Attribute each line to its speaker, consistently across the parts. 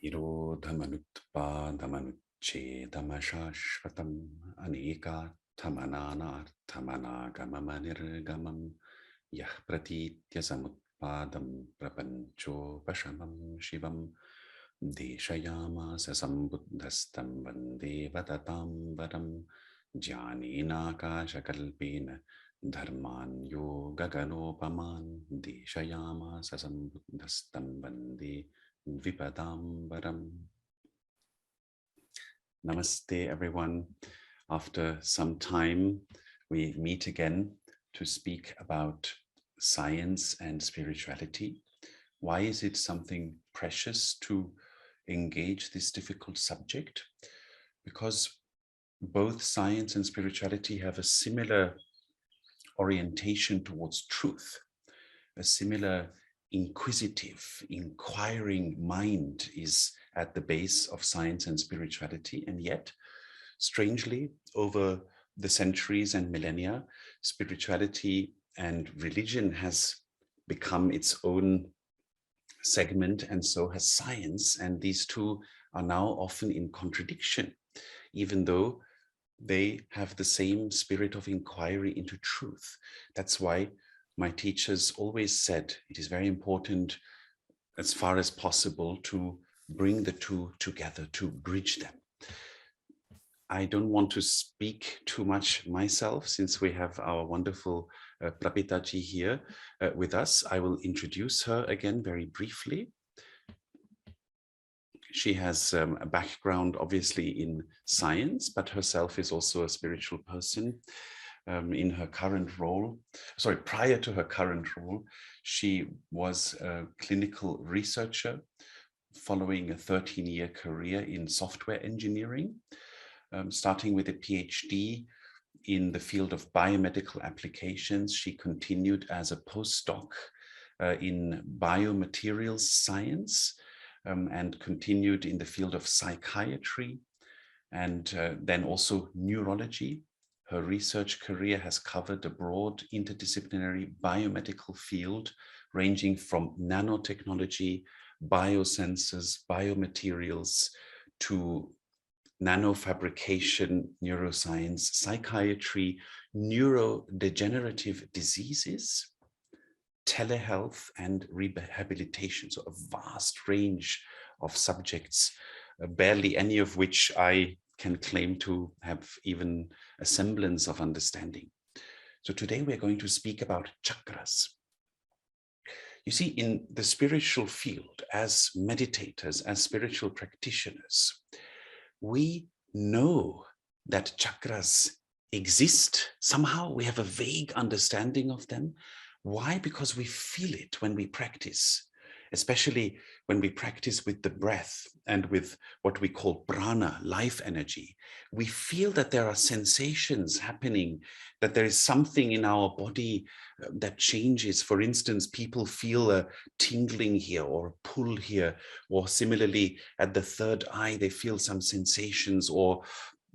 Speaker 1: Nirodhamanutpadamanuच्छedamashashvatam anekathamananarthamanagamanirgamam yah pratitya samutpadam prapanchopashamam shivam deshayamasa sambuddhastam vande vatatam varam jnanenakashakalpena dharmanyo gaganopaman deshayamasa sambuddhastam vande Vipadambaram. Namaste, everyone. After some time, we meet again to speak about science and spirituality. Why is it something precious to engage this difficult subject? Because both science and spirituality have a similar orientation towards truth, a similar inquisitive, inquiring mind is at the base of science and spirituality. And yet, strangely, over the centuries and millennia, spirituality and religion has become its own segment, and so has science. And these two are now often in contradiction, even though they have the same spirit of inquiry into truth. That's why my teachers always said it is very important, as far as possible, to bring the two together, to bridge them. I don't want to speak too much myself, since we have our wonderful Prabitaji here with us. I will introduce her again very briefly. She has a background, obviously, in science, but herself is also a spiritual person. In her current role, prior to her current role, she was a clinical researcher following a 13-year career in software engineering, starting with a PhD in the field of biomedical applications. She continued as a postdoc in biomaterials science, and continued in the field of psychiatry and then also neurology. Her research career has covered a broad interdisciplinary biomedical field ranging from nanotechnology, biosensors, biomaterials, to nanofabrication, neuroscience, psychiatry, neurodegenerative diseases, telehealth, and rehabilitation. So a vast range of subjects, barely any of which I can claim to have even a semblance of understanding. So today we're going to speak about chakras. You see, in the spiritual field, as meditators, as spiritual practitioners, we know that chakras exist. Somehow we have a vague understanding of them. Why? Because we feel it when we practice, especially when we practice with the breath and with what we call prana, life energy. We feel that there are sensations happening, that there is something in our body that changes. For instance, people feel a tingling here or a pull here, or similarly at the third eye, they feel some sensations, or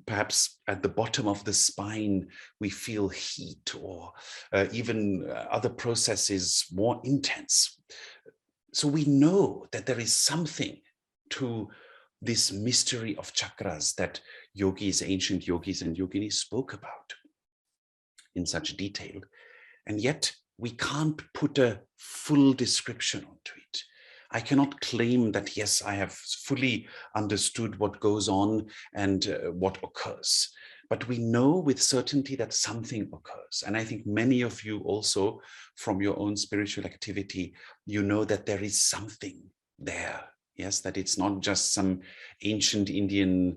Speaker 1: perhaps at the bottom of the spine, we feel heat, or even other processes more intense. So we know that there is something to this mystery of chakras that yogis, ancient yogis and yoginis spoke about in such detail. And yet we can't put a full description onto it. I cannot claim that, yes, I have fully understood what goes on and what occurs. But we know with certainty that something occurs. And I think many of you also, from your own spiritual activity, you know that there is something there. Yes, that it's not just some ancient Indian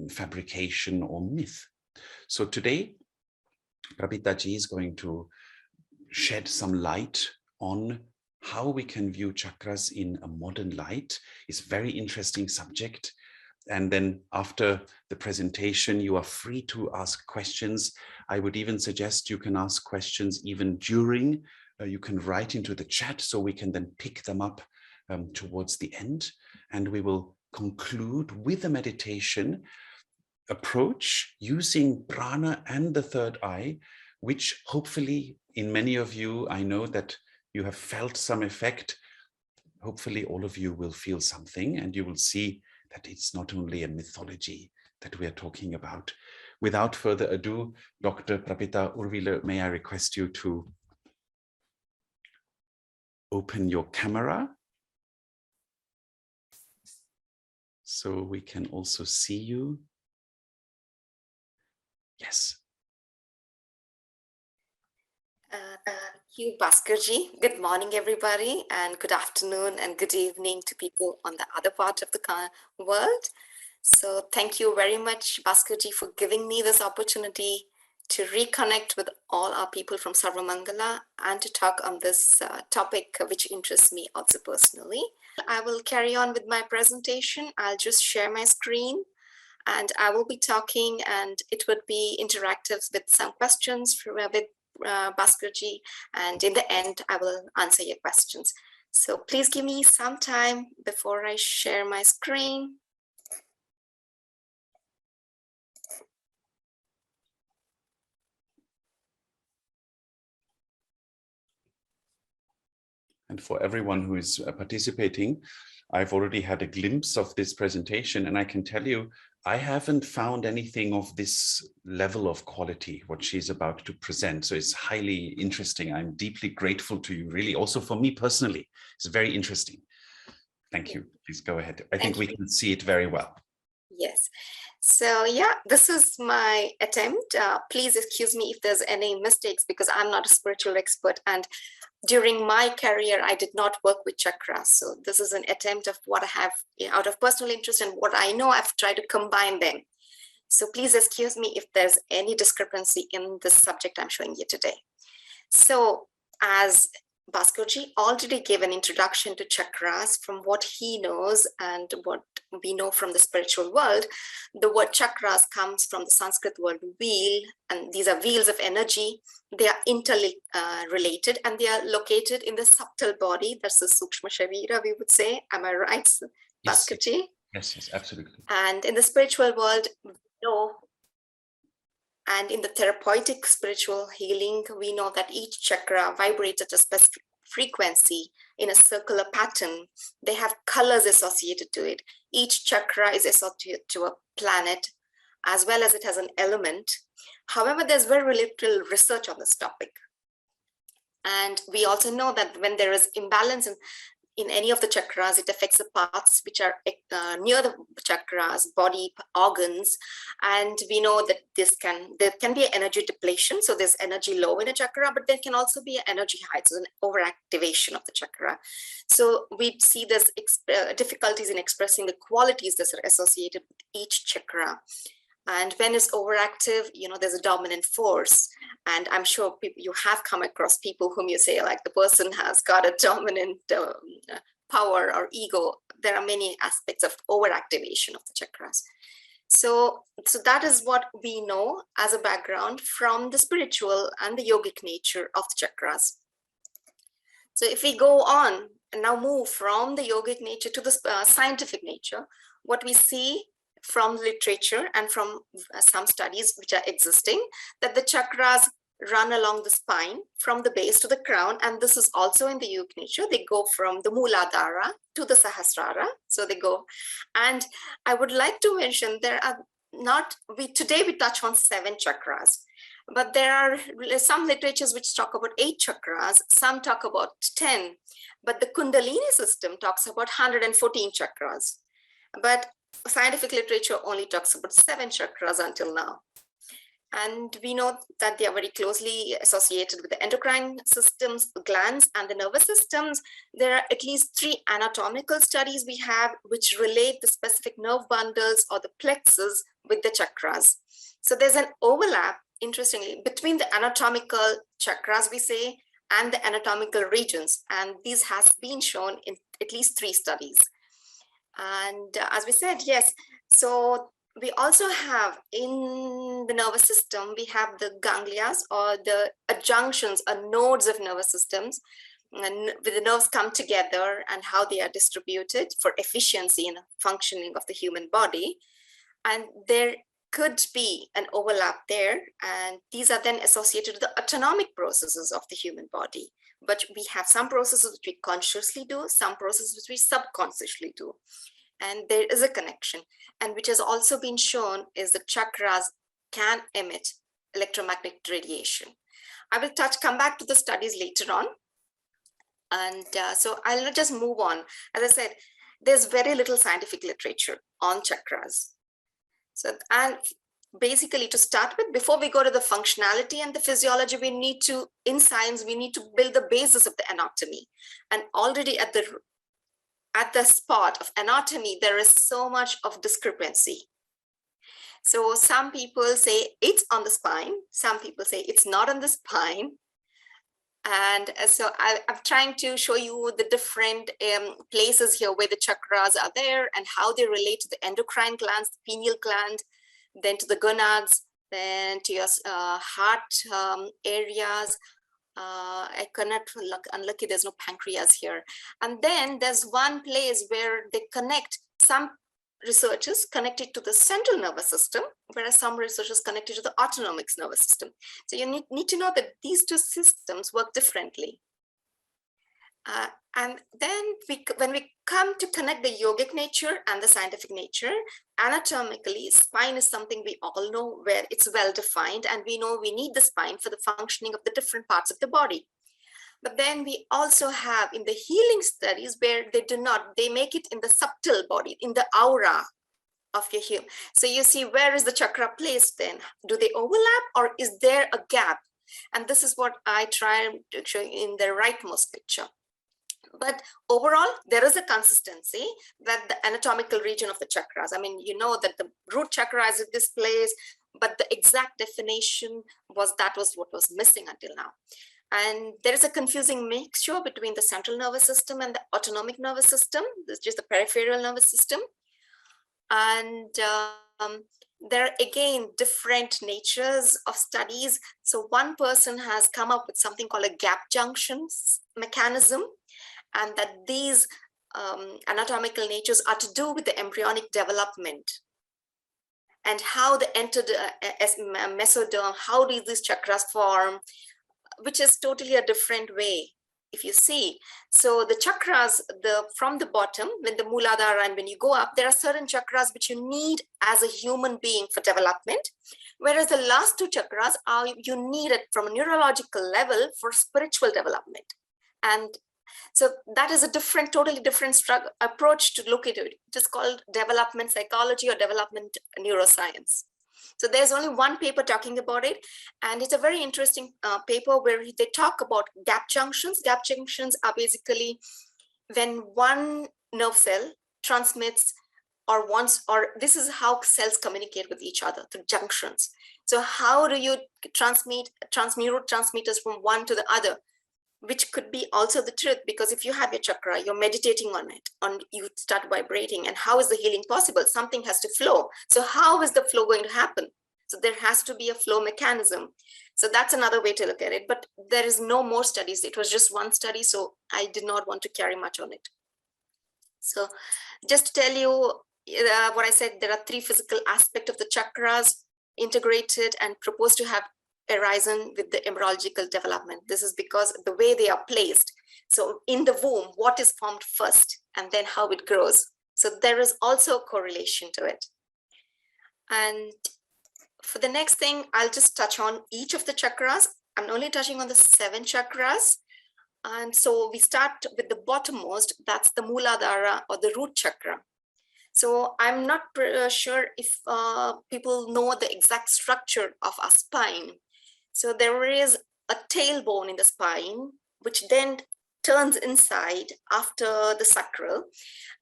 Speaker 1: fabrication or myth. So today, Prabitaji is going to shed some light on how we can view chakras in a modern light. It's a very interesting subject. And then after the presentation, you are free to ask questions. I would even suggest you can ask questions even during. You can write into the chat so we can then pick them up towards the end. And we will conclude with a meditation approach using prana and the third eye, which hopefully in many of you, I know that you have felt some effect hopefully all of you will feel something, and you will see that it's not only a mythology that we are talking about. Without further ado, Dr. Prapita Urvila, may I request you to open your camera so we can also see you. Yes.
Speaker 2: Thank you, Bhaskarji. Good morning, everybody, and good afternoon and good evening to people on the other part of the world. So thank you very much, Bhaskarji, for giving me this opportunity to reconnect with all our people from Sarvamangala and to talk on this topic, which interests me also personally. I will carry on with my presentation. I'll just share my screen and I will be talking, and it would be interactive with some questions with Bhaskarji, and in the end, I will answer your questions. So please give me some time before I share my screen.
Speaker 1: And for everyone who is participating, I've already had a glimpse of this presentation, and I can tell you, I haven't found anything of this level of quality, what she's about to present. So it's highly interesting. I'm deeply grateful to you, really. Also for me personally, it's very interesting. Thank you. Please go ahead. I think we can see it very well.
Speaker 2: Yes. So yeah, this is my attempt. Please excuse me if there's any mistakes, because I'm not a spiritual expert, and during my career, I did not work with chakras. So this is an attempt of what I have out of personal interest and what I know. I've tried to combine them. So please excuse me if there's any discrepancy in the subject I'm showing you today. So as Bhaskarji already gave an introduction to chakras from what he knows and what we know from the spiritual world. The word chakras comes from the Sanskrit word wheel, and these are wheels of energy. They are interrelated and they are located in the subtle body. That's the Sukshma Sharira, we would say. Am I right, Bhaskarji?
Speaker 1: Yes, absolutely.
Speaker 2: And in the spiritual world, we know, and in the therapeutic spiritual healing, we know that each chakra vibrates at a specific frequency in a circular pattern. They have colors associated to it. Each chakra is associated to a planet, as well as it has an element. However, there's very little research on this topic. And we also know that when there is imbalance in any of the chakras, it affects the parts which are near the chakras, body organs. And we know that there can be energy depletion. So there's energy low in a chakra, but there can also be energy high, so an overactivation of the chakra. So we see there's difficulties in expressing the qualities that are associated with each chakra. And when it's overactive, there's a dominant force. And I'm sure you have come across people whom you say, like, the person has got a dominant power or ego. There are many aspects of overactivation of the chakras. So that is what we know as a background from the spiritual and the yogic nature of the chakras. So if we go on and now move from the yogic nature to the scientific nature, what we see from literature and from some studies which are existing, that the chakras run along the spine from the base to the crown. And this is also in the yogic nature. They go from the Mooladhara to the Sahasrara. So they go. And I would like to mention today we touch on 7 chakras. But there are some literatures which talk about 8 chakras, some talk about 10, but the Kundalini system talks about 114 chakras. But scientific literature only talks about 7 chakras until now. And we know that they are very closely associated with the endocrine systems, the glands, and the nervous systems. There are at least 3 anatomical studies we have which relate the specific nerve bundles or the plexus with the chakras. So there's an overlap, interestingly, between the anatomical chakras, we say, and the anatomical regions. And this has been shown in at least 3 studies. And as we said, yes, so we also have in the nervous system, we have the ganglias, or the junctions or nodes of nervous systems, and the nerves come together and how they are distributed for efficiency in functioning of the human body. And there could be an overlap there, and these are then associated with the autonomic processes of the human body, but we have some processes which we consciously do, some processes which we subconsciously do. And there is a connection. And which has also been shown is the chakras can emit electromagnetic radiation. I will come back to the studies later on. And so I'll just move on. As I said, there's very little scientific literature on chakras. So, and basically to start with, before we go to the functionality and the physiology, we need to, in science, we need to build the basis of the anatomy. And already at the spot of anatomy, there is so much of discrepancy. So some people say it's on the spine. Some people say it's not on the spine. And so I'm trying to show you the different places here where the chakras are there and how they relate to the endocrine glands, the pineal gland, then to the gonads, then to your heart areas. I cannot look, unlucky there's no pancreas here. And then there's one place where they connect, some researchers connected to the central nervous system, whereas some researchers connected to the autonomic nervous system. So you need to know that these two systems work differently. And then when we come to connect the yogic nature and the scientific nature, anatomically, spine is something we all know where it's well defined, and we know we need the spine for the functioning of the different parts of the body. But then we also have in the healing studies where they do not, they make it in the subtle body, in the aura of your human. So you see, where is the chakra placed then? Do they overlap or is there a gap? And this is what I try to show you in the rightmost picture. But overall, there is a consistency that the anatomical region of the chakras, I mean, you know that the root chakra is at this place, but the exact definition was what was missing until now. And there is a confusing mixture between the central nervous system and the autonomic nervous system. This is just the peripheral nervous system. And there are again different natures of studies. So one person has come up with something called a gap junctions mechanism, and that these anatomical natures are to do with the embryonic development and how they entered mesoderm, how do these chakras form, which is totally a different way, if you see. So the chakras, from the bottom, when the Mooladhara, and when you go up, there are certain chakras which you need as a human being for development, whereas the last two chakras are you need it from a neurological level for spiritual development. And so that is a totally different approach to look at it. It is called development psychology or development neuroscience. So there's only one paper talking about it, and it's a very interesting paper where they talk about gap junctions. Gap junctions are basically when one nerve cell transmits or this is how cells communicate with each other through junctions. So how do you transmit neurotransmitters from one to the other? Which could be also the truth, because if you have your chakra, you're meditating on it, you start vibrating, and how is the healing possible? Something has to flow. So how is the flow going to happen? So there has to be a flow mechanism. So that's another way to look at it, but there is no more studies. It was just one study, so I did not want to carry much on it. So just to tell you what I said, there are three physical aspects of the chakras integrated and proposed to have arisen with the embryological development. This is because the way they are placed. So in the womb, what is formed first and then how it grows. So there is also a correlation to it. And for the next thing, I'll just touch on each of the chakras. I'm only touching on the 7 chakras. And so we start with the bottommost, that's the Mooladhara or the root chakra. So I'm not sure if people know the exact structure of our spine. So there is a tailbone in the spine, which then turns inside after the sacral.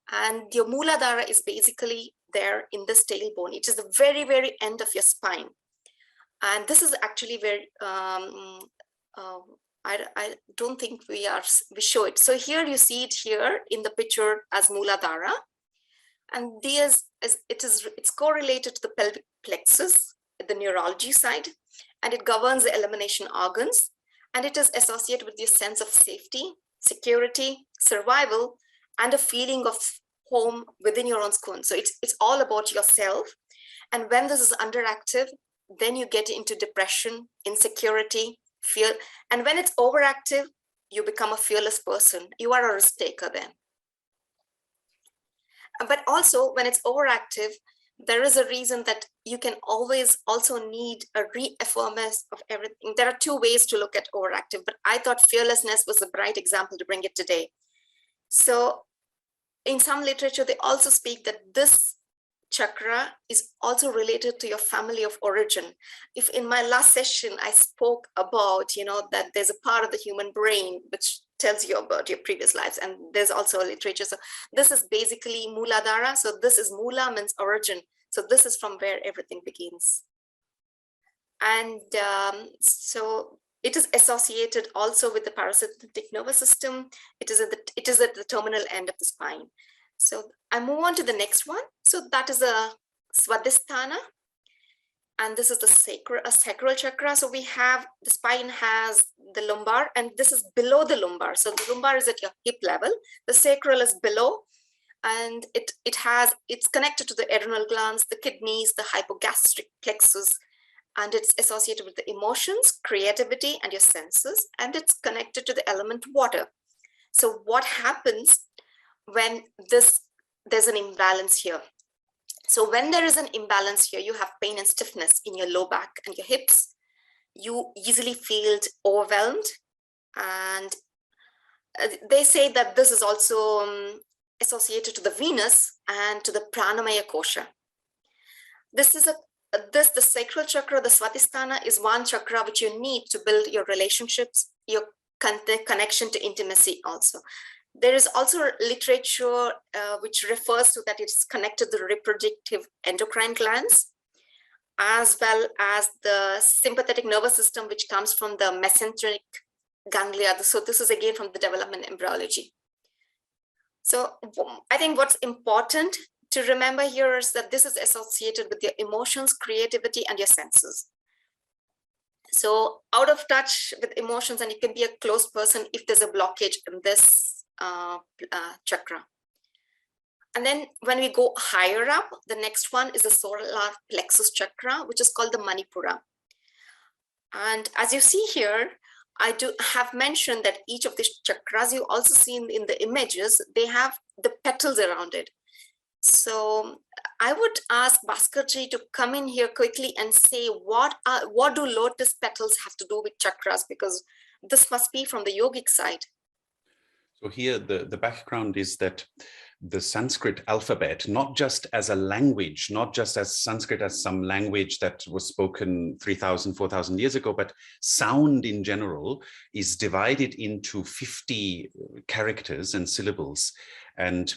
Speaker 2: And your Mooladhara is basically there in this tailbone. It is the very, very end of your spine. And this is actually where, I don't think we show it. So here you see it here in the picture as Mooladhara. And it's correlated to the pelvic plexus, the neurology side, and it governs the elimination organs, and it is associated with your sense of safety, security, survival, and a feeling of home within your own skin. So it's all about yourself. And when this is underactive, then you get into depression, insecurity, fear. And when it's overactive, you become a fearless person. You are a risk taker then. But also when it's overactive, there is a reason that you can always also need a reaffirmance of everything. There are two ways to look at overactive, but I thought fearlessness was a bright example to bring it today. So in some literature, they also speak that this chakra is also related to your family of origin. If in my last session, I spoke about, that there's a part of the human brain which tells you about your previous lives, and there's also a literature. So this is basically Mooladhara. So this is Moola means origin. So this is from where everything begins. And so it is associated also with the parasympathetic nervous system. It is at the terminal end of the spine. So I move on to the next one. So that is a Swadhisthana. And this is the sacral chakra. So we have, the spine has the lumbar, and this is below the lumbar. So the lumbar is at your hip level. The sacral is below, and it's connected to the adrenal glands, the kidneys, the hypogastric plexus, and it's associated with the emotions, creativity, and your senses, and it's connected to the element water. So what happens when there's an imbalance here? So when there is an imbalance here, you have pain and stiffness in your low back and your hips. You easily feel overwhelmed. And they say that this is also associated to the Venus and to the Pranamaya Kosha. The sacral chakra, the Swadhisthana, is one chakra which you need to build your relationships, your connection to intimacy also. There is also literature which refers to that it's connected to the reproductive endocrine glands, as well as the sympathetic nervous system, which comes from the mesenteric ganglia. So this is again from the development embryology. So I think what's important to remember here is that this is associated with your emotions, creativity, and your senses. So out of touch with emotions, and you can be a closed person if there's a blockage in this chakra. And then when we go higher up, the next one is the solar plexus chakra, which is called the Manipura. And as you see here, I have mentioned that each of these chakras, you also see in the images, they have the petals around it. So I would ask Bhaskarji to come in here quickly and say what do lotus petals have to do with chakras, because this must be from the yogic side.
Speaker 1: So here the background is that the Sanskrit alphabet, not just as a language, not just as Sanskrit as some language that was spoken 3,000, 4,000 years ago, but sound in general is divided into 50 characters and syllables. And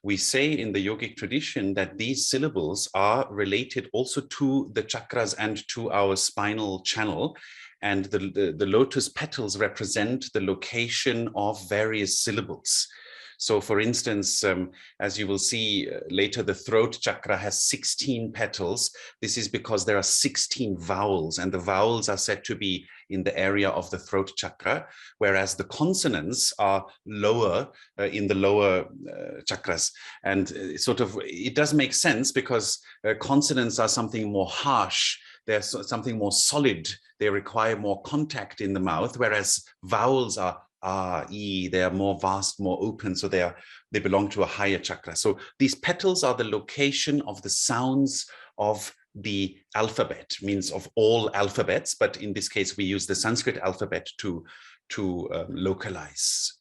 Speaker 1: we say in the yogic tradition that these syllables are related also to the chakras and to our spinal channel. And the lotus petals represent the location of various syllables. So for instance, as you will see later, the throat chakra has 16 petals. This is because there are 16 vowels, and the vowels are said to be in the area of the throat chakra, whereas the consonants are lower in the lower chakras. And it does make sense because consonants are something more harsh. They're something more solid. They require more contact in the mouth, whereas vowels are E, they are more vast, more open, so they belong to a higher chakra. So these petals are the location of the sounds of the alphabet, means of all alphabets, but in this case we use the Sanskrit alphabet to localize.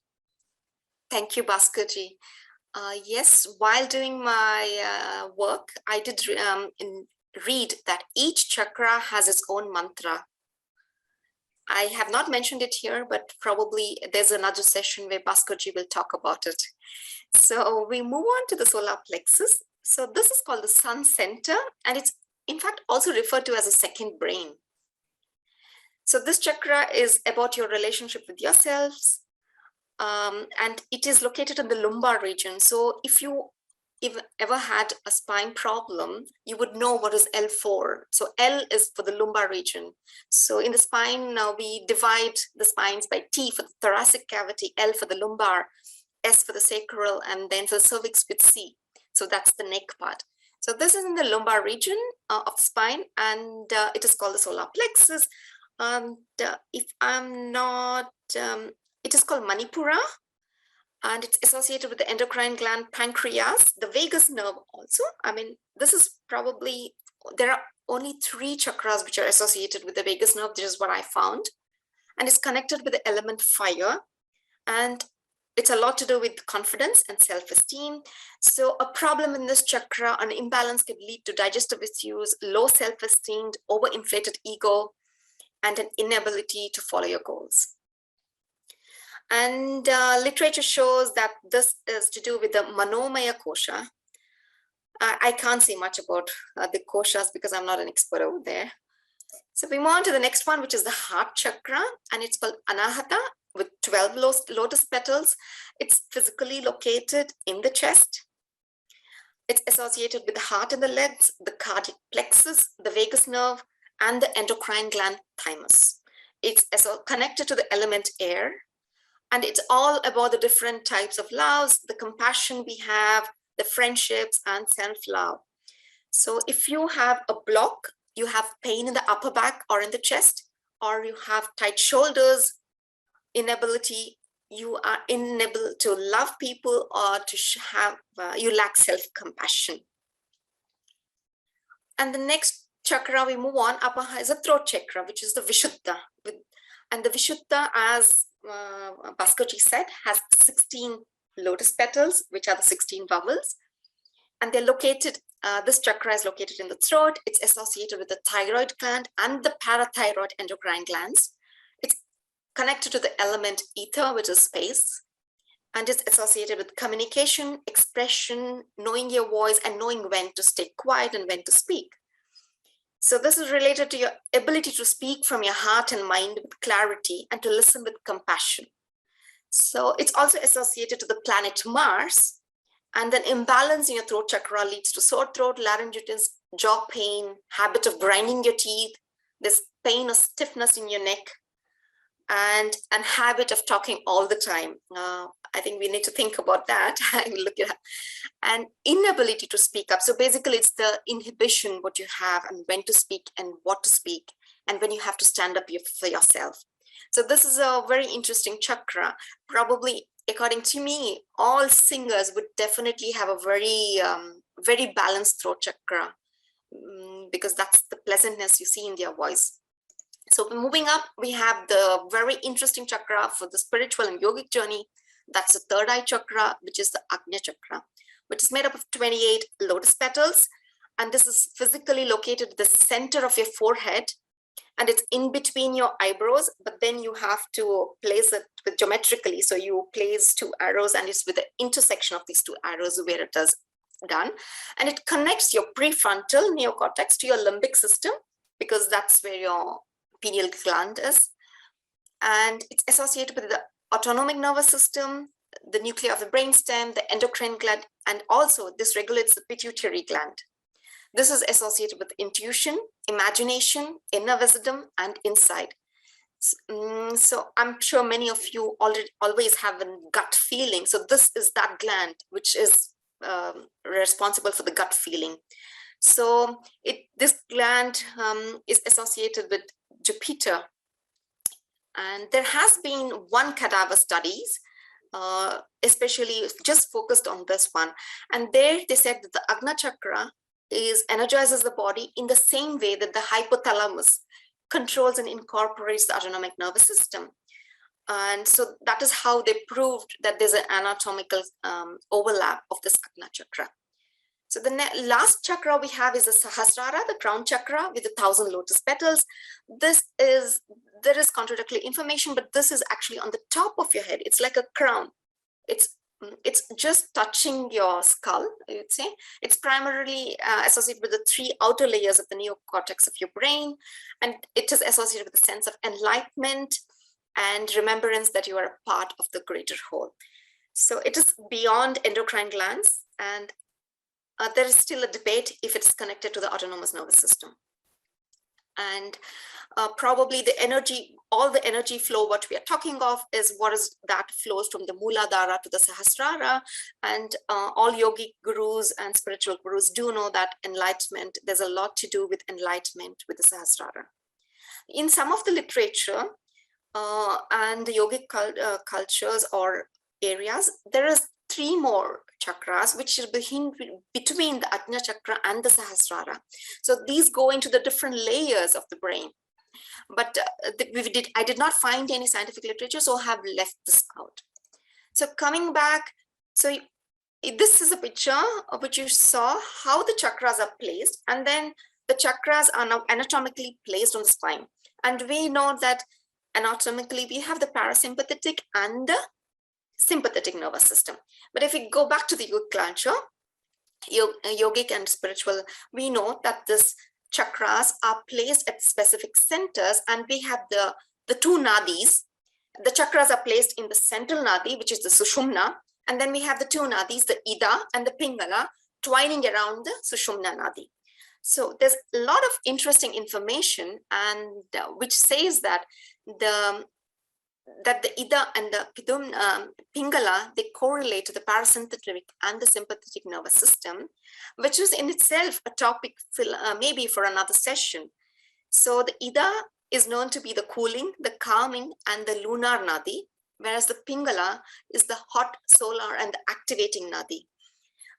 Speaker 2: Thank you, Bhaskarji. Yes, while doing my work, I did read that each chakra has its own mantra. I have not mentioned it here, but probably there's another session where Bhaskarji will talk about it. So we move on to the solar plexus. So this is called the sun center, and it's in fact also referred to as a second brain. So this chakra is about your relationship with yourselves, and it is located in the lumbar region. So if you ever had a spine problem, you would know what is L4. So L is for the lumbar region. So in the spine, now we divide the spines by T for the thoracic cavity, L for the lumbar, S for the sacral, and then for the cervix with C. So that's the neck part. So this is in the lumbar region of the spine, and it is called the solar plexus. If I'm not It is called Manipura, and it's associated with the endocrine gland, pancreas, the vagus nerve also. I mean, this is probably, there are only 3 chakras which are associated with the vagus nerve. This is what I found. And it's connected with the element fire. And it's a lot to do with confidence and self-esteem. So a problem in this chakra, an imbalance can lead to digestive issues, low self-esteem, overinflated ego, and an inability to follow your goals. And literature shows that this is to do with the Manomaya kosha. I can't say much about the koshas because I'm not an expert over there. So we move on to the next one, which is the heart chakra, and it's called Anahata with 12 lotus petals. It's physically located in the chest. It's associated with the heart and the legs, the cardiac plexus, the vagus nerve, and the endocrine gland thymus. It's connected to the element air. And it's all about the different types of loves, the compassion we have, the friendships, and self-love. So if you have a block, you have pain in the upper back or in the chest, or you have tight shoulders, inability, you are unable to love people, or to have, you lack self-compassion. And the next chakra we move on, upper is a throat chakra, which is the Vishuddha. And the Vishuddha, as Bhaskar said, has 16 lotus petals, which are the 16 vowels. And they're located, this chakra is located in the throat. It's associated with the thyroid gland and the parathyroid endocrine glands. It's connected to the element ether, which is space. And it's associated with communication, expression, knowing your voice, and knowing when to stay quiet and when to speak. So this is related to your ability to speak from your heart and mind with clarity and to listen with compassion. So it's also associated to the planet Mars, and then imbalance in your throat chakra leads to sore throat, laryngitis, jaw pain, habit of grinding your teeth, this pain or stiffness in your neck, and habit of talking all the time. I think we need to think about that. I will look it up. And inability to speak up. So basically it's the inhibition what you have and when to speak and what to speak, and when you have to stand up for yourself. So this is a very interesting chakra. Probably, according to me, all singers would definitely have a very balanced throat chakra, because that's the pleasantness you see in their voice. So moving up, we have the very interesting chakra for the spiritual and yogic journey. That's the third eye chakra, which is the Agnya chakra, which is made up of 28 lotus petals. And this is physically located at the center of your forehead. And it's in between your eyebrows, but then you have to place it with geometrically. So you place 2 arrows, and it's with the intersection of these 2 arrows where it is done. And it connects your prefrontal neocortex to your limbic system, because that's where your pineal gland is. And it's associated with the autonomic nervous system, the nuclei of the brainstem, the endocrine gland, and also this regulates the pituitary gland. This is associated with intuition, imagination, inner wisdom, and insight. So I'm sure many of you always have a gut feeling. So this is that gland which is responsible for the gut feeling. So this gland is associated with Jupiter. And there has been one cadaver studies, especially just focused on this one. And there they said that the Agnya chakra energizes the body in the same way that the hypothalamus controls and incorporates the autonomic nervous system. And so that is how they proved that there's an anatomical overlap of this Agnya chakra. So the last chakra we have is the Sahasrara, the crown chakra with 1,000 lotus petals. There is contradictory information, but this is actually on the top of your head. It's like a crown. It's just touching your skull, I would say. It's primarily associated with the 3 outer layers of the neocortex of your brain. And it is associated with a sense of enlightenment and remembrance that you are a part of the greater whole. So it is beyond endocrine glands, and there is still a debate if it's connected to the autonomous nervous system. And probably the energy, all the energy flow, what we are talking of is what is that flows from the Mooladhara to the Sahasrara. And all yogic gurus and spiritual gurus do know that enlightenment, there's a lot to do with enlightenment with the Sahasrara. In some of the literature, and the yogic cultures or areas, there is 3 more chakras which are between the Ajna chakra and the Sahasrara. So these go into the different layers of the brain. But I did not find any scientific literature, so I have left this out. So coming back, so this is a picture of which you saw how the chakras are placed, and then the chakras are now anatomically placed on the spine. And we know that anatomically we have the parasympathetic and the sympathetic nervous system. But if we go back to the yogic culture, yogic and spiritual, we know that this chakras are placed at specific centers, and we have the 2 nadis. The chakras are placed in the central nadi, which is the Sushumna, and then we have the 2 nadis, the Ida and the Pingala, twining around the Sushumna nadi. So there's a lot of interesting information, and which says that the Ida and the Pingala, they correlate to the parasympathetic and the sympathetic nervous system, which is in itself a topic maybe for another session. So the Ida is known to be the cooling, the calming, and the lunar nadi, whereas the Pingala is the hot, solar, and the activating nadi.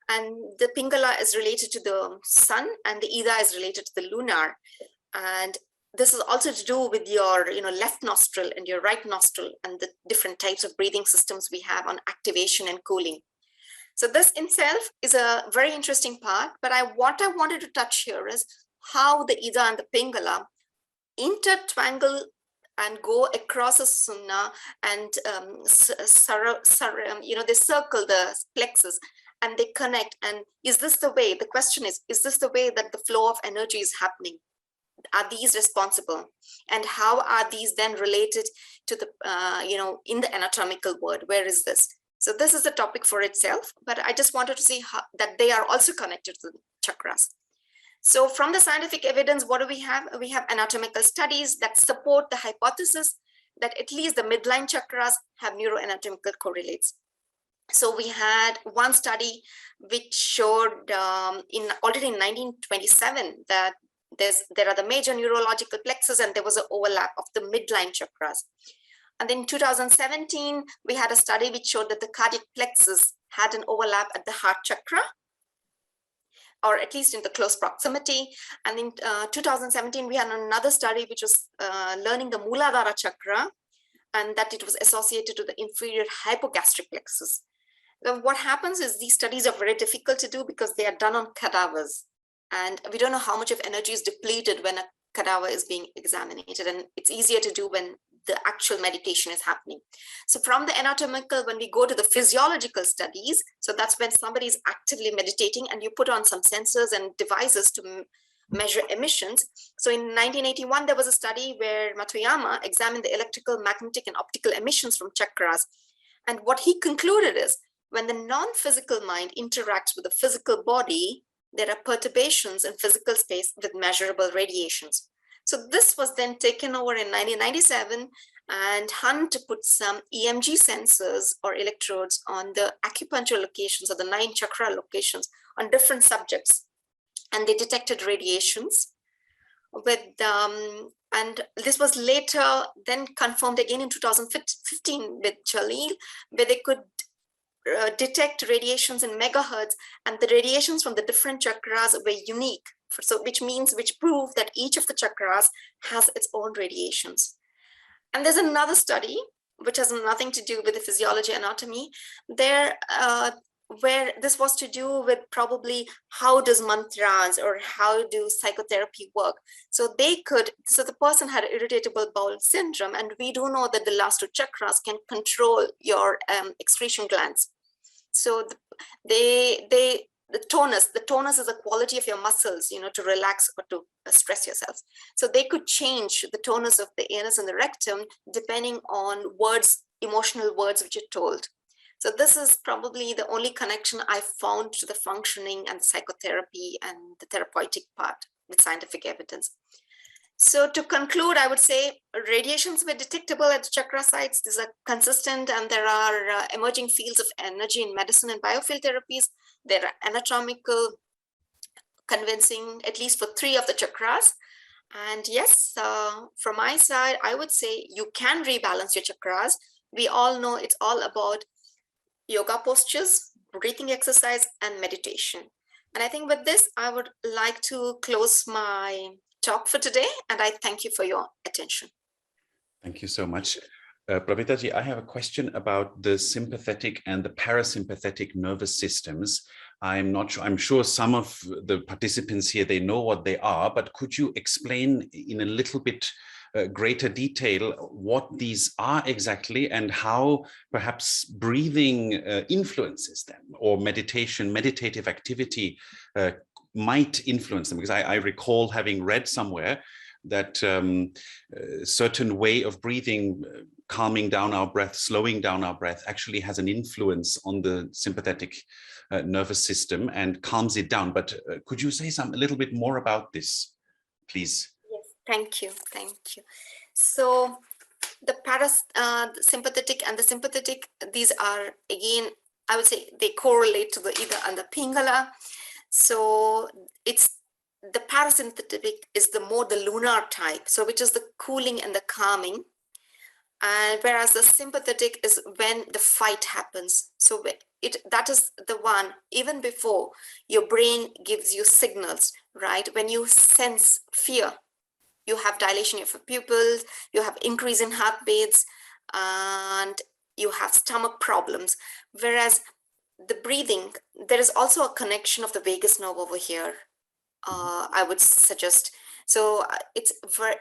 Speaker 2: And the Pingala is related to the sun, and the Ida is related to the lunar. And this is also to do with your left nostril and your right nostril and the different types of breathing systems we have on activation and cooling. So this in itself is a very interesting part, but what I wanted to touch here is how the Ida and the Pingala intertwangle and go across a sumna, and they circle the plexus and they connect. And is this the way, the question is this the way that the flow of energy is happening? Are these responsible? And how are these then related to the, in the anatomical world? Where is this? So this is a topic for itself, but I just wanted to see that they are also connected to the chakras. So from the scientific evidence, what do we have? We have anatomical studies that support the hypothesis that at least the midline chakras have neuroanatomical correlates. So we had one study which showed already in 1927 that there are the major neurological plexus, and there was an overlap of the midline chakras. And then in 2017, we had a study which showed that the cardiac plexus had an overlap at the heart chakra, or at least in the close proximity. And in 2017, we had another study which was learning the Muladhara chakra, and that it was associated to the inferior hypogastric plexus. Now, what happens is these studies are very difficult to do because they are done on cadavers. And we don't know how much of energy is depleted when a cadaver is being examined. And it's easier to do when the actual meditation is happening. So from the anatomical, when we go to the physiological studies, so that's when somebody is actively meditating and you put on some sensors and devices to measure emissions. So in 1981, there was a study where Matuyama examined the electrical, magnetic, and optical emissions from chakras. And what he concluded is when the non-physical mind interacts with the physical body, there are perturbations in physical space with measurable radiations. So this was then taken over in 1997, and Hunt put some EMG sensors or electrodes on the acupuncture locations or the 9 chakra locations on different subjects. And they detected radiations with, and this was later then confirmed again in 2015 with Jalil, where they could detect radiations in megahertz, and the radiations from the different chakras were unique. So which prove that each of the chakras has its own radiations. And there's another study which has nothing to do with the physiology anatomy there, where this was to do with probably how does mantras or how do psychotherapy work. So the person had irritable bowel syndrome, and we do know that the last 2 chakras can control your excretion glands. So the tonus is a quality of your muscles, to relax or to stress yourselves. So they could change the tonus of the anus and the rectum depending on words, emotional words which are told. So this is probably the only connection I found to the functioning and the psychotherapy and the therapeutic part with scientific evidence. So to conclude, I would say radiations were detectable at the chakra sites. These are consistent, and there are emerging fields of energy in medicine and biofield therapies. There are anatomical convincing, at least for 3 of the chakras. And yes, from my side, I would say you can rebalance your chakras. We all know it's all about yoga postures, breathing exercise, and meditation. And I think with this, I would like to close my talk for today. And I thank you for your attention.
Speaker 1: Thank you so much. Prabhitaji, I have a question about the sympathetic and the parasympathetic nervous systems. I'm sure some of the participants here, they know what they are, but could you explain in a little bit greater detail what these are exactly and how perhaps breathing influences them, or meditative activity might influence them? Because I recall having read somewhere that a certain way of breathing, calming down our breath, slowing down our breath, actually has an influence on the sympathetic nervous system and calms it down. But could you say a little bit more about this, please?
Speaker 2: Yes, thank you. Thank you. So the parasympathetic and the sympathetic, these are, again, I would say they correlate to the either and the Pingala. So it's the parasympathetic is the lunar type, so which is the cooling and the calming, and whereas the sympathetic is when the fight happens. So that is the one even before your brain gives you signals, right? When you sense fear, you have dilation of your pupils, you have increase in heartbeats, and you have stomach problems. Whereas the breathing, there is also a connection of the vagus nerve over here. I would suggest. So it's very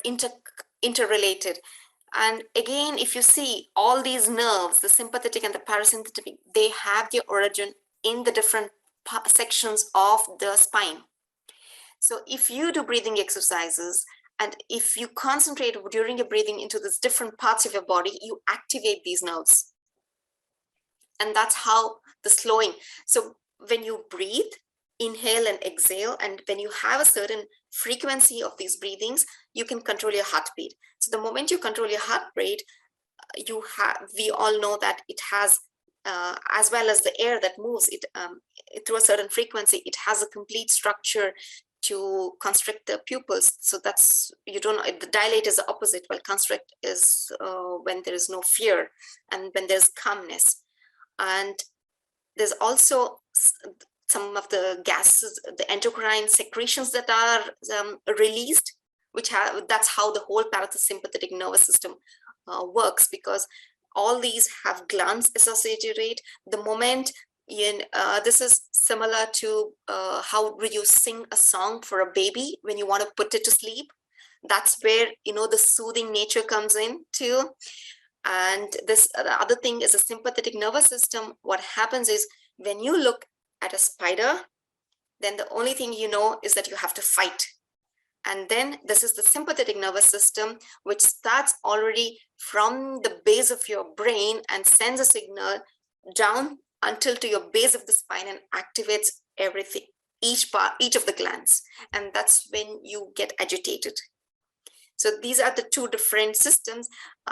Speaker 2: interrelated. And again, if you see all these nerves, the sympathetic and the parasympathetic, they have their origin in the different sections of the spine. So if you do breathing exercises, and if you concentrate during your breathing into these different parts of your body, you activate these nerves. And that's how the slowing. So when you breathe, inhale and exhale, and when you have a certain frequency of these breathings, you can control your heartbeat. So the moment you control your heart rate, we all know that it has, as well as the air that moves it through a certain frequency, it has a complete structure to constrict the pupils. So that's, you don't know, the dilate is the opposite, while constrict is when there is no fear and when there's calmness. And there's also some of the gases, the endocrine secretions that are released, that's how the whole parasympathetic nervous system works, because all these have glands associated. The moment this is similar to how you sing a song for a baby when you want to put it to sleep. That's where, the soothing nature comes in too. And the other thing is the sympathetic nervous system. What happens is when you look at a spider, then the only thing you know is that you have to fight. And then this is the sympathetic nervous system, which starts already from the base of your brain and sends a signal down until to your base of the spine and activates everything, each of the glands. And that's when you get agitated. So these are the two different systems,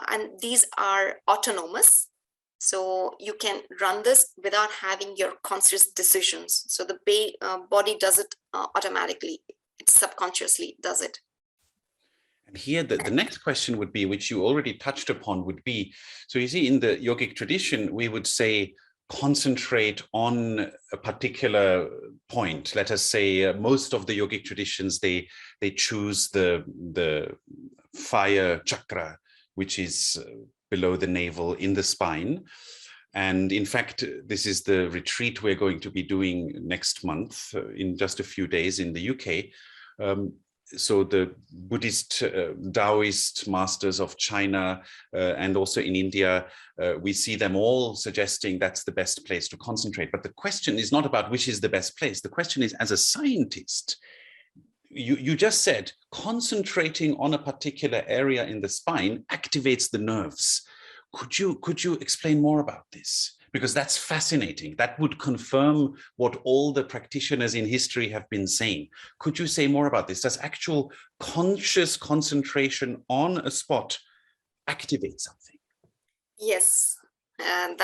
Speaker 2: and these are autonomous. So you can run this without having your conscious decisions. So the body does it automatically. It subconsciously does it.
Speaker 1: And here the next question would be, which you already touched upon, would be, so you see, in the yogic tradition, we would say concentrate on a particular point. Let us say most of the yogic traditions, they choose the fire chakra, which is below the navel in the spine. And in fact, this is the retreat we're going to be doing next month in just a few days in the UK. So the Buddhist, Taoist masters of China and also in India, we see them all suggesting that's the best place to concentrate. But the question is not about which is the best place. The question is, as a scientist, you just said concentrating on a particular area in the spine activates the nerves. Could you explain more about this? Because that's fascinating. That would confirm what all the practitioners in history have been saying. Could you say more about this? Does actual conscious concentration on a spot activate something?
Speaker 2: Yes. And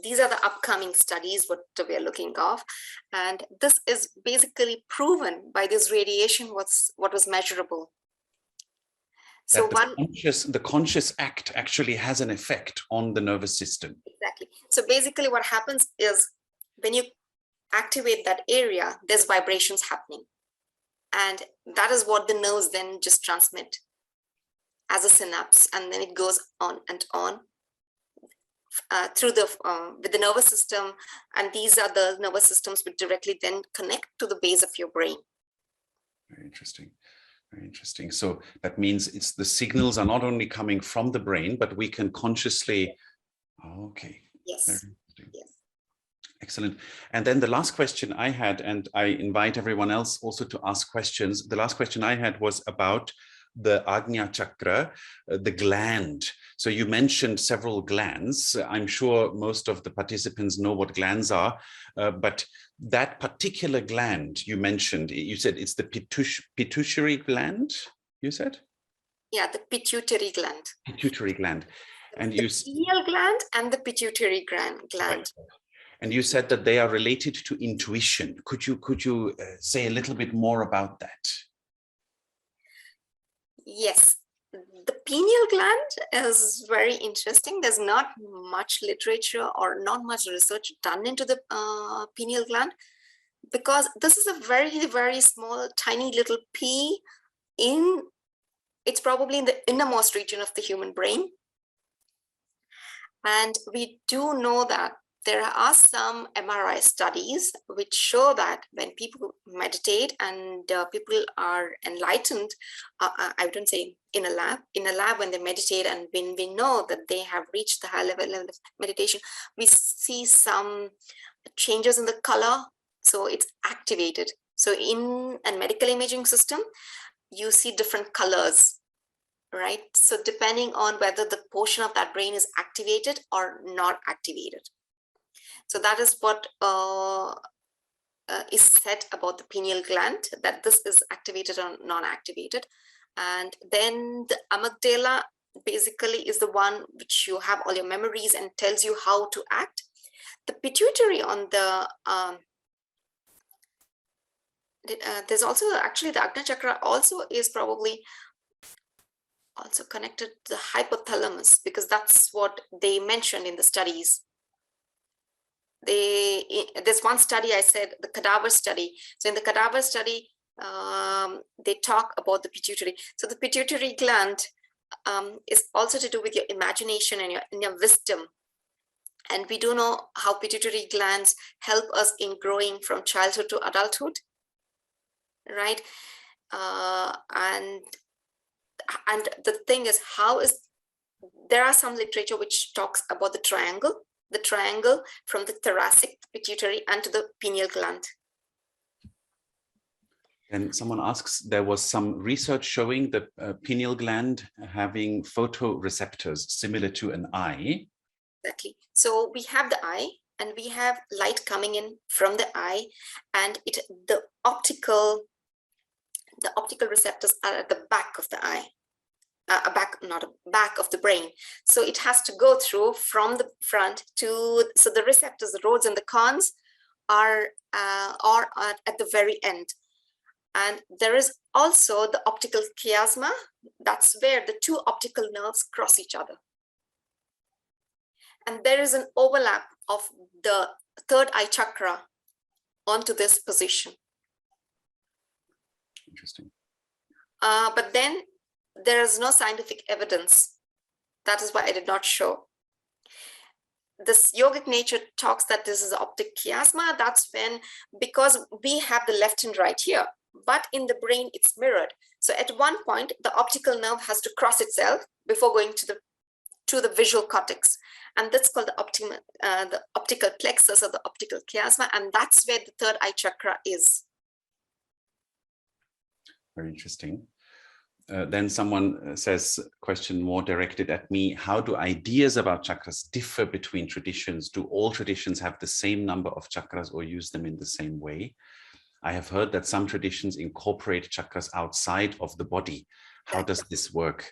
Speaker 2: these are the upcoming studies what we are looking of, and this is basically proven by this radiation what was measurable. So
Speaker 1: that the conscious act actually has an effect on the nervous system.
Speaker 2: Exactly. So basically what happens is when you activate that area, there's vibrations happening, and that is what the nerves then just transmit as a synapse, and then it goes on and on through with the nervous system, and these are the nervous systems which directly then connect to the base of your brain.
Speaker 1: Very interesting. Very interesting. So that means it's the signals are not only coming from the brain, but we can consciously. Oh, okay.
Speaker 2: Yes.
Speaker 1: Very interesting.
Speaker 2: Yes.
Speaker 1: Excellent. And then the last question I had, and I invite everyone else also to ask questions. The last question I had was about the Ajna chakra, the gland. So you mentioned several glands. I'm sure most of the participants know what glands are, but that particular gland you mentioned, you said it's the pituitary gland, you said?
Speaker 2: Yeah, the pituitary gland.
Speaker 1: Pituitary gland. And
Speaker 2: the pineal gland and the pituitary gland.
Speaker 1: Right. And you said that they are related to intuition. Could you say a little bit more about that?
Speaker 2: Yes, the pineal gland is very interesting. There's not much literature or not much research done into the pineal gland, because this is a very, very small, tiny little pea it's probably in the innermost region of the human brain. And we do know that there are some MRI studies which show that when people meditate and people are enlightened, I wouldn't say in a lab when they meditate, and when we know that they have reached the high level of meditation, we see some changes in the color. So it's activated. So in a medical imaging system, you see different colors, right? So depending on whether the portion of that brain is activated or not activated. So that is what is said about the pineal gland, that this is activated or non-activated. And then the amygdala basically is the one which you have all your memories and tells you how to act. The pituitary on the there's also actually the Ajna chakra also is probably also connected to the hypothalamus, because that's what they mentioned in the studies. There's one study I said, the cadaver study. So in the cadaver study, they talk about the pituitary. So the pituitary gland is also to do with your imagination and your wisdom. And we do know how pituitary glands help us in growing from childhood to adulthood, right? And the thing is, there are some literature which talks about the triangle from the thoracic, pituitary, and to the pineal gland.
Speaker 1: And someone asks, there was some research showing the pineal gland having photoreceptors similar to an eye.
Speaker 2: Exactly. So we have the eye, and we have light coming in from the eye, and the optical receptors are at the back of the eye. Back of the brain. So it has to go through from the front to, so the receptors, the rods and the cones are at the very end. And there is also the optical chiasma. That's where the two optical nerves cross each other. And there is an overlap of the third eye chakra onto this position.
Speaker 1: Interesting.
Speaker 2: But then there is no scientific evidence. That is why I did not show. This yogic nature talks that this is optic chiasma. That's when, because we have the left and right here, but in the brain it's mirrored. So at one point, the optical nerve has to cross itself before going to the visual cortex. And that's called the optical plexus or the optical chiasma. And that's where the third eye chakra is.
Speaker 1: Very interesting. Then someone says, question more directed at me, how do ideas about chakras differ between traditions? Do all traditions have the same number of chakras or use them in the same way? I have heard that some traditions incorporate chakras outside of the body. How does this work?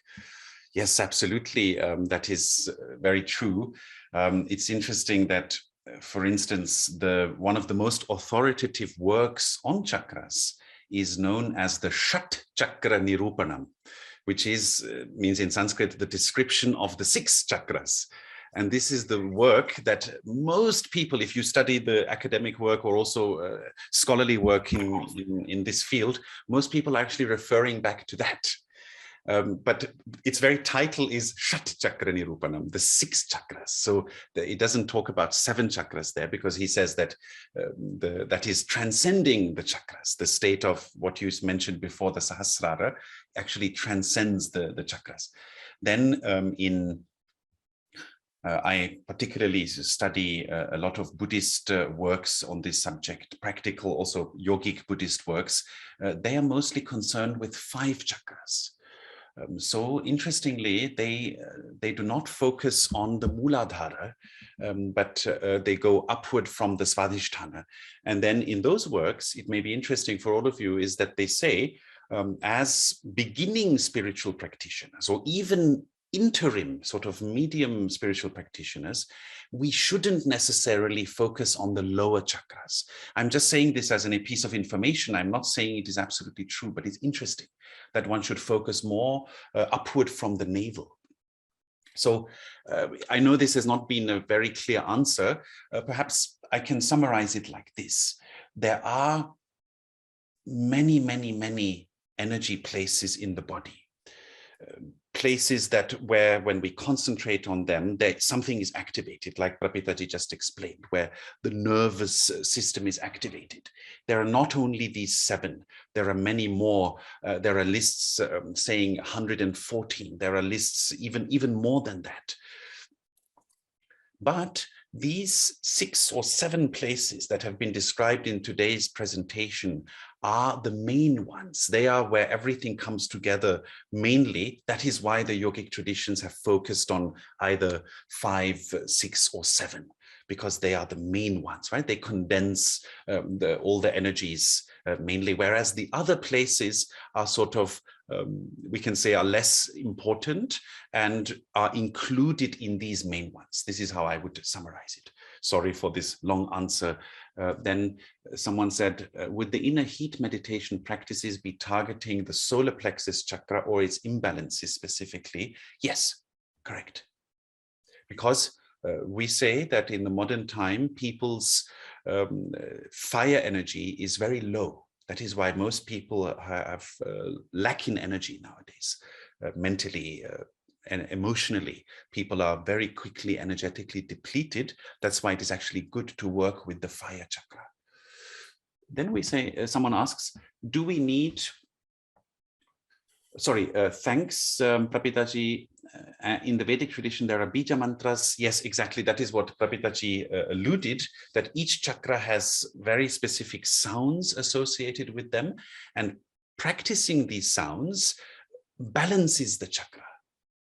Speaker 1: Yes, absolutely. That is very true. It's interesting that, for instance, one of the most authoritative works on chakras is known as the Shat Chakra Nirupanam, which means in Sanskrit the description of the 6 chakras. And this is the work that most people, if you study the academic work or also scholarly work in this field, most people are actually referring back to that. But its very title is Shat Chakra Nirupanam, the 6 chakras. So it doesn't talk about 7 chakras there, because he says that that is transcending the chakras. The state of what you mentioned before, the Sahasrara, actually transcends the chakras. Then I particularly study a lot of Buddhist works on this subject, practical, also yogic Buddhist works. They are mostly concerned with 5 chakras. So interestingly, they do not focus on the Muladhara, but they go upward from the Svadhisthana. And then in those works, it may be interesting for all of you, is that they say, as beginning spiritual practitioners, or even interim sort of medium spiritual practitioners, we shouldn't necessarily focus on the lower chakras. I'm just saying this as a piece of information. I'm not saying it is absolutely true, but it's interesting that one should focus more upward from the navel. So I know this has not been a very clear answer. Perhaps I can summarize it like this. There are many, many, many energy places in the body. Places where when we concentrate on them, something is activated, like Prapitaji just explained, where the nervous system is activated. There are not only these 7, there are many more. There are lists saying 114. There are lists even more than that. But these 6 or 7 places that have been described in today's presentation are the main ones. They are where everything comes together mainly. That is why the yogic traditions have focused on either 5, 6, or 7, because they are the main ones, right? They condense all the energies mainly, whereas the other places are sort of, we can say, are less important and are included in these main ones. This is how I would summarize it. Sorry for this long answer. Then someone said, would the inner heat meditation practices be targeting the solar plexus chakra or its imbalances specifically? Yes, correct. Because we say that in the modern time, people's fire energy is very low. That is why most people have lacking energy nowadays, mentally and emotionally. People are very quickly energetically depleted. That's why it is actually good to work with the fire chakra. Then we say, someone asks, do we need... Sorry, thanks, Prapitaji. In the Vedic tradition, there are bija mantras. Yes, exactly. That is what Prapitaji alluded, that each chakra has very specific sounds associated with them. And practicing these sounds balances the chakra.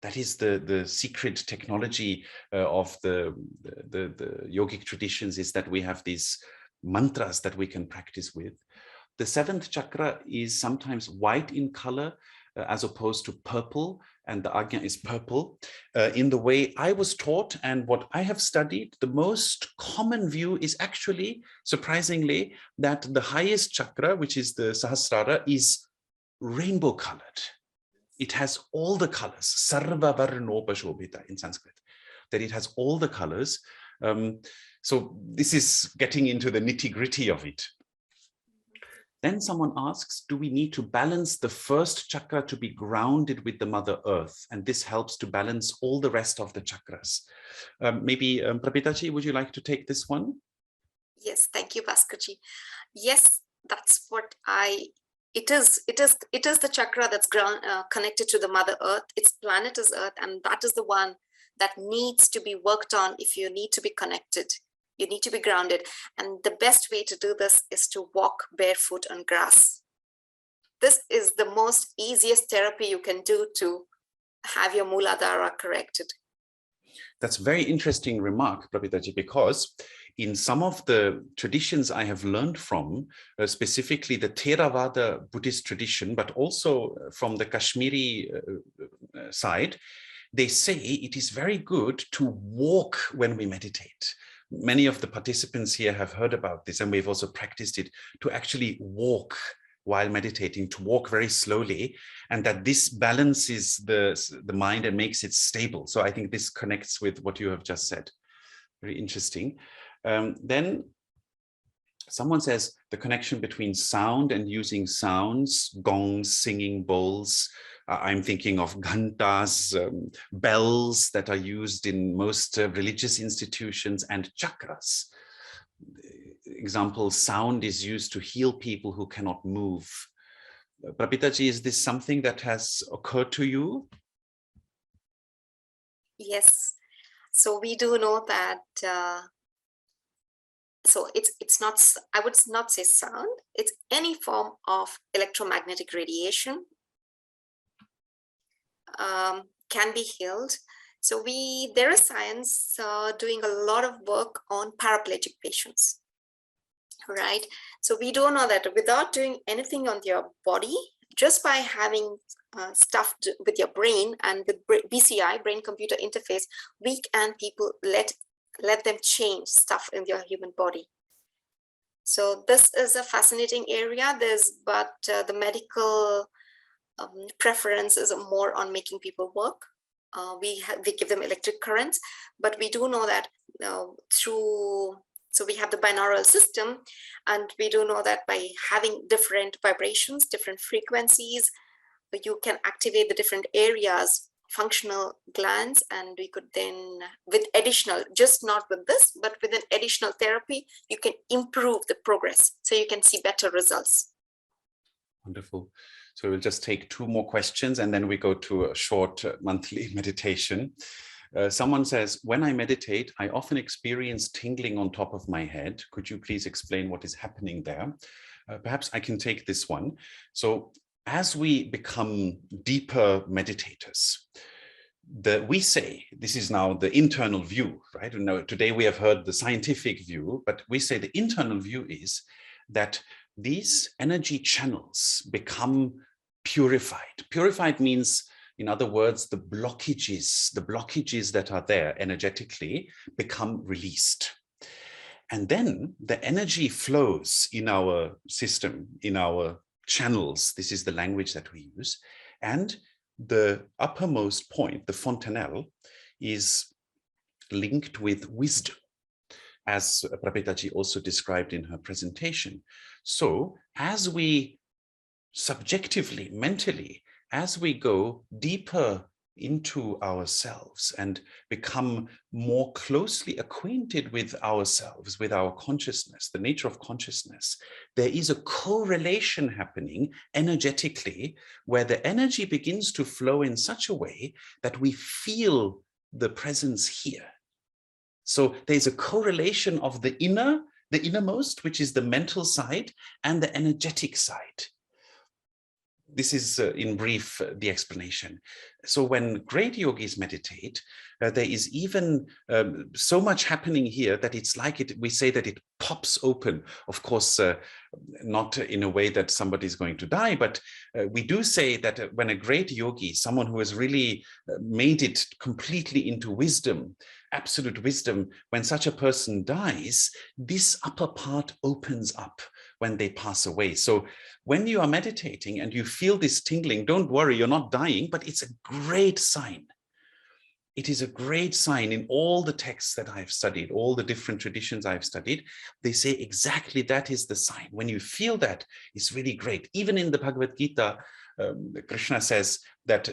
Speaker 1: That is the secret technology of the yogic traditions, is that we have these mantras that we can practice with. The 7th chakra is sometimes white in color, as opposed to purple, and the Ajna is purple. In the way I was taught and what I have studied, the most common view is actually, surprisingly, that the highest chakra, which is the Sahasrara, is rainbow colored. It has all the colors, sarva varnopashobhita in Sanskrit, that it has all the colors. So this is getting into the nitty-gritty of it. Then someone asks, do we need to balance the 1st chakra to be grounded with the Mother Earth? And this helps to balance all the rest of the chakras. Maybe Prapitaji, would you like to take this one?
Speaker 2: Yes, thank you, Bhaskarji. Yes, that's what it is the chakra that's connected to the Mother Earth. Its planet is Earth, and that is the one that needs to be worked on if you need to be connected. You need to be grounded. And the best way to do this is to walk barefoot on grass. This is the most easiest therapy you can do to have your Muladhara corrected.
Speaker 1: That's a very interesting remark, Prabhitaji, because in some of the traditions I have learned from, specifically the Theravada Buddhist tradition, but also from the Kashmiri side, they say it is very good to walk when we meditate. Many of the participants here have heard about this, and we've also practiced it, to actually walk while meditating, to walk very slowly, and that this balances the mind and makes it stable. So I think this connects with what you have just said. Very interesting. Then someone says the connection between sound and using sounds, gongs, singing bowls. I'm thinking of ghantas, bells that are used in most religious institutions, and chakras. Example, sound is used to heal people who cannot move. Prapitaji, is this something that has occurred to you?
Speaker 2: Yes. So we do know that, so it's not, I would not say sound, it's any form of electromagnetic radiation can be healed. So there is science doing a lot of work on paraplegic patients, right? So we do know that without doing anything on your body, just by having stuff with your brain and with BCI, brain computer interface, we can people let them change stuff in their human body. So this is a fascinating area. But the medical preference is more on making people work. We give them electric currents, but we do know that so we have the binaural system, and we do know that by having different vibrations, different frequencies, you can activate the different areas, functional glands, and we could then, with additional, just not with this, but with an additional therapy, you can improve the progress. So you can see better results.
Speaker 1: Wonderful. So we'll just take 2 more questions and then we go to a short monthly meditation. Someone says, when I meditate, I often experience tingling on top of my head. Could you please explain what is happening there? Perhaps I can take this one. So as we become deeper meditators, we say, this is now the internal view, right? And today we have heard the scientific view, but we say the internal view is that these energy channels become purified. Purified means, in other words, the blockages that are there energetically become released. And then the energy flows in our system, in our channels. This is the language that we use. And the uppermost point, the fontanelle, is linked with wisdom, as Prapitaji also described in her presentation. So as we subjectively, mentally, as we go deeper into ourselves and become more closely acquainted with ourselves, with our consciousness, the nature of consciousness, there is a correlation happening energetically where the energy begins to flow in such a way that we feel the presence here. So there's a correlation of the innermost, which is the mental side, and the energetic side. This is, in brief, the explanation. So when great yogis meditate, there is even so much happening here that it's like we say that it pops open. Of course, not in a way that somebody is going to die, but we do say that when a great yogi, someone who has really made it completely into wisdom, absolute wisdom, when such a person dies, this upper part opens up when they pass away. So when you are meditating and you feel this tingling, don't worry, you're not dying, but it's a great sign. It is a great sign. In all the texts that I've studied, all the different traditions I've studied, they say exactly that is the sign. When you feel that, it's really great. Even in the Bhagavad Gita, Krishna says that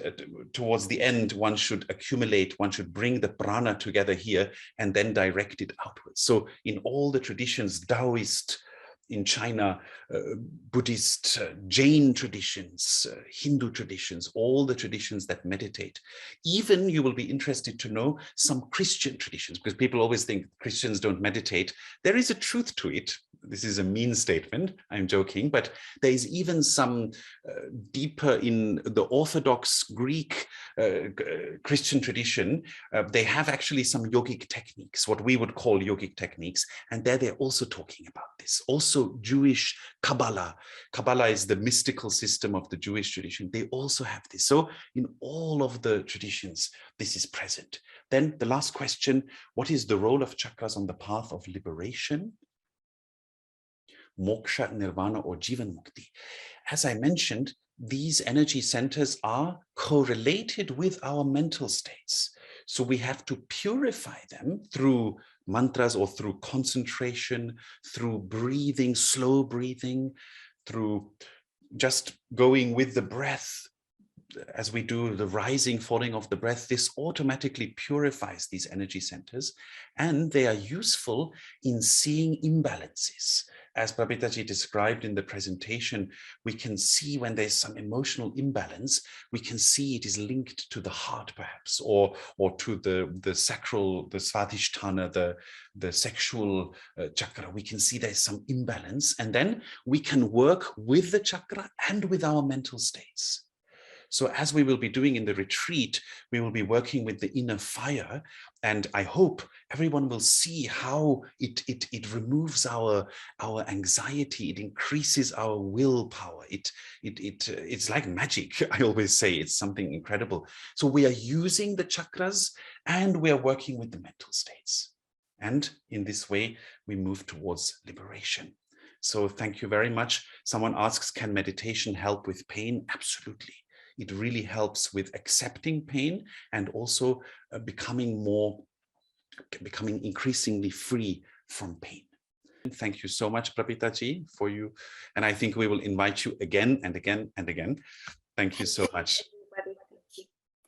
Speaker 1: towards the end, one should accumulate, one should bring the prana together here and then direct it outwards. So in all the traditions, Taoist, in China, Buddhist, Jain traditions, Hindu traditions, all the traditions that meditate. Even you will be interested to know some Christian traditions, because people always think Christians don't meditate. There is a truth to it. This is a mean statement, I'm joking, but there is even some deeper in the Orthodox Greek Christian tradition. They have actually some yogic techniques, what we would call yogic techniques, and there they're also talking about this. Also Jewish Kabbalah. Kabbalah is the mystical system of the Jewish tradition. They also have this. So in all of the traditions, this is present. Then the last question, what is the role of chakras on the path of liberation? Moksha, nirvana, or jivan mukti. As I mentioned, these energy centers are correlated with our mental states. So we have to purify them through mantras or through concentration, through breathing, slow breathing, through just going with the breath. As we do the rising, falling of the breath, this automatically purifies these energy centers, and they are useful in seeing imbalances. As Babitaji described in the presentation, we can see when there's some emotional imbalance, we can see it is linked to the heart perhaps, or to the sacral, the Svadhisthana, the sexual chakra. We can see there's some imbalance, and then we can work with the chakra and with our mental states. So as we will be doing in the retreat, we will be working with the inner fire, and I hope everyone will see how it removes our anxiety, it increases our willpower. It's like magic. I always say it's something incredible. So we are using the chakras and we are working with the mental states. And in this way, we move towards liberation. So thank you very much. Someone asks, can meditation help with pain? Absolutely. It really helps with accepting pain and also becoming increasingly free from pain. Thank you so much, Prabhitaji, for you. And I think we will invite you again and again and again. Thank you so much.